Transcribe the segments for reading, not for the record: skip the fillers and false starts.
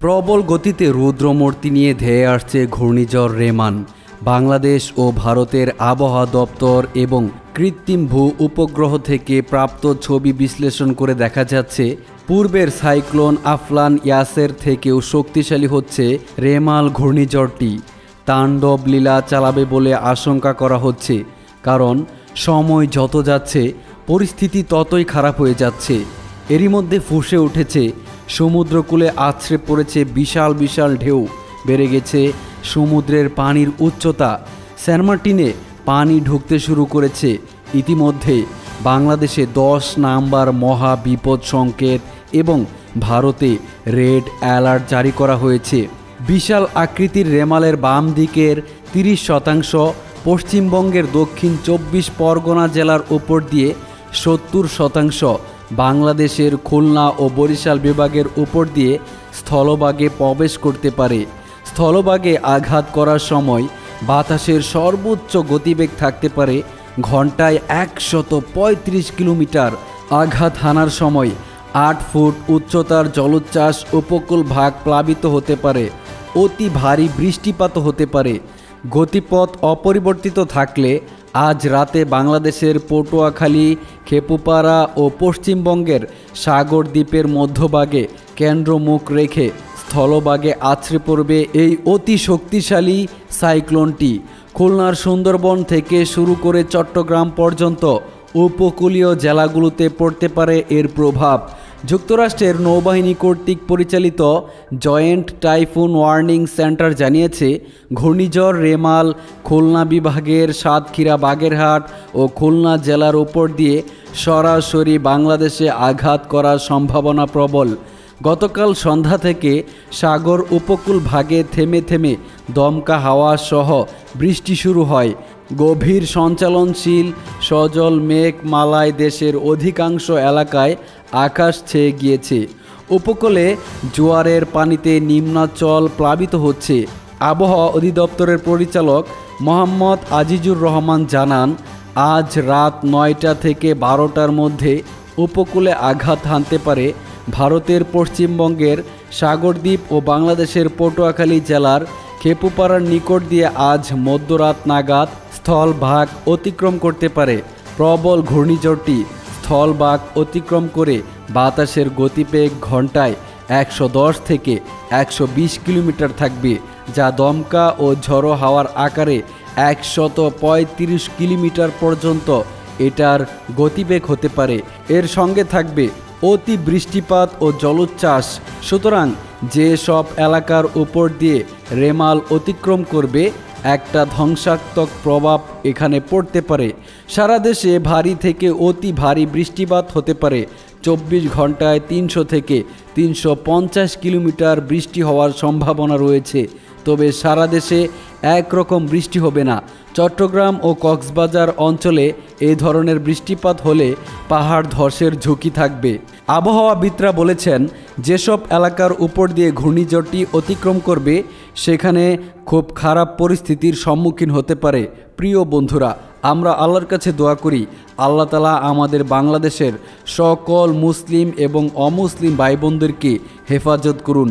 প্রবল গতিতে রুদ্রমূর্তি নিয়ে ধেয়ে আসছে ঘূর্ণিঝড় রেমান। বাংলাদেশ ও ভারতের আবহাওয়া দপ্তর এবং কৃত্রিম ভূ উপগ্রহ থেকে প্রাপ্ত ছবি বিশ্লেষণ করে দেখা যাচ্ছে পূর্বের সাইক্লোন আফলান ইয়াসের থেকেও শক্তিশালী হচ্ছে রেমাল ঘূর্ণিঝড়টি। তাণ্ডব লীলা চালাবে বলে আশঙ্কা করা হচ্ছে, কারণ সময় যত যাচ্ছে পরিস্থিতি ততই খারাপ হয়ে যাচ্ছে। এরই মধ্যে ফুঁসে উঠেছে সমুদ্রকূলে আছড়ে পড়েছে বিশাল বিশাল ঢেউ, বেড়ে গেছে সমুদ্রের পানির উচ্চতা, সেন্ট মার্টিনে পানি ঢুকতে শুরু করেছে। ইতিমধ্যে বাংলাদেশে 10 নাম্বার মহা বিপদ সংকেত এবং ভারতে রেড অ্যালার্ট জারি করা হয়েছে। বিশাল আকৃতির রেমালের বাম দিকের 30%, পশ্চিমবঙ্গের দক্ষিণ 24 পরগনা জেলার উপর দিয়ে 70%, বাংলাদেশের খুলনা ও বরিশাল বিভাগের উপর দিয়ে স্থলভাগে প্রবেশ করতে পারে। স্থলভাগে আঘাত করার সময় বাতাসের সর্বোচ্চ গতিবেগ থাকতে পারে ঘন্টায় 135 কিলোমিটার। আঘাত হানার সময় 8 ফুট উচ্চতার জলোচ্ছ্বাস উপকূল ভাগ প্লাবিত হতে পারে। অতি ভারী বৃষ্টিপাত হতে পারে। গতিপথ অপরিবর্তিত থাকলে আজ রাতে বাংলাদেশের পটুয়াখালী, খেপুপাড়া ও পশ্চিমবঙ্গের সাগর দ্বীপের মধ্যভাগে কেন্দ্রমুখ রেখে স্থলভাগে আছড়ে পড়বে এই অতি শক্তিশালী সাইক্লোনটি। খুলনার সুন্দরবন থেকে শুরু করে চট্টগ্রাম পর্যন্ত উপকূলীয় জেলাগুলোতে পড়তে পারে এর প্রভাব। যুক্তরাষ্ট্রের নৌবাহিনী কর্তৃক পরিচালিত জয়েন্ট টাইফুন ওয়ার্নিং সেন্টার জানিয়েছে, ঘূর্ণিঝড় রেমাল খুলনা বিভাগের সাতক্ষীরা, বাগেরহাট ও খুলনা জেলার উপর দিয়ে সরাসরি বাংলাদেশে আঘাত করার সম্ভাবনা প্রবল। গতকাল সন্ধ্যা থেকে সাগর উপকূল ভাগে থেমে থেমে দমকা হাওয়া সহ বৃষ্টি শুরু হয়। গভীর সঞ্চালনশীল সজল মেঘমালায় দেশের অধিকাংশ এলাকায় আকাশ ছেয়ে গিয়েছে। উপকূলে জোয়ারের পানিতে নিম্নাঞ্চল প্লাবিত হচ্ছে। আবহাওয়া অধিদপ্তরের পরিচালক মোহাম্মদ আজিজুর রহমান জানান, আজ রাত 9টা থেকে 12টার মধ্যে উপকূলে আঘাত হানতে পারে ভারতের পশ্চিমবঙ্গের সাগরদ্বীপ ও বাংলাদেশের পটুয়াখালী জেলার খেপুপাড়ার নিকট দিয়ে আজ মধ্যরাত নাগাদ স্থলভাগ অতিক্রম করতে পারে। প্রবল ঘূর্ণিঝড়টি স্থলভাগ অতিক্রম করে বাতাসের গতিবেগ ঘন্টায় 110 থেকে 120 কিলোমিটার থাকবে, যা দমকা ও ঝড়ো হাওয়ার আকারে 135 কিলোমিটার পর্যন্ত এটার গতিবেগ হতে পারে। এর সঙ্গে থাকবে অতি বৃষ্টিপাত ও জলোচ্ছ্বাস। সুতরাং যে সব এলাকার উপর দিয়ে রেমাল অতিক্রম করবে একটা ধ্বংসাত্মক প্রভাব এখানে পড়তে পারে। সারা দেশে ভারী থেকে অতি ভারী বৃষ্টিপাত হতে পারে। 24 ঘন্টায় 300 থেকে 350 কিলোমিটার বৃষ্টি হওয়ার সম্ভাবনা রয়েছে। তবে সারা দেশে একরকম বৃষ্টি হবে না। চট্টগ্রাম ও কক্সবাজার অঞ্চলে এই ধরনের বৃষ্টিপাত হলে পাহাড় ধসের ঝুঁকি থাকবে। আবহাওয়াবিদরা বলেছেন, যেসব এলাকার উপর দিয়ে ঘূর্ণিঝড়টি অতিক্রম করবে সেখানে খুব খারাপ পরিস্থিতির সম্মুখীন হতে পারে। প্রিয় বন্ধুরা, আমরা আল্লাহর কাছে দোয়া করি আল্লাহ তাআলা আমাদের বাংলাদেশের সকল মুসলিম এবং অমুসলিম ভাই বোনদেরকে হেফাজত করুন।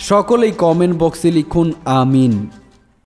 সকলেই কমেন্ট বক্সে লিখুন আমিন।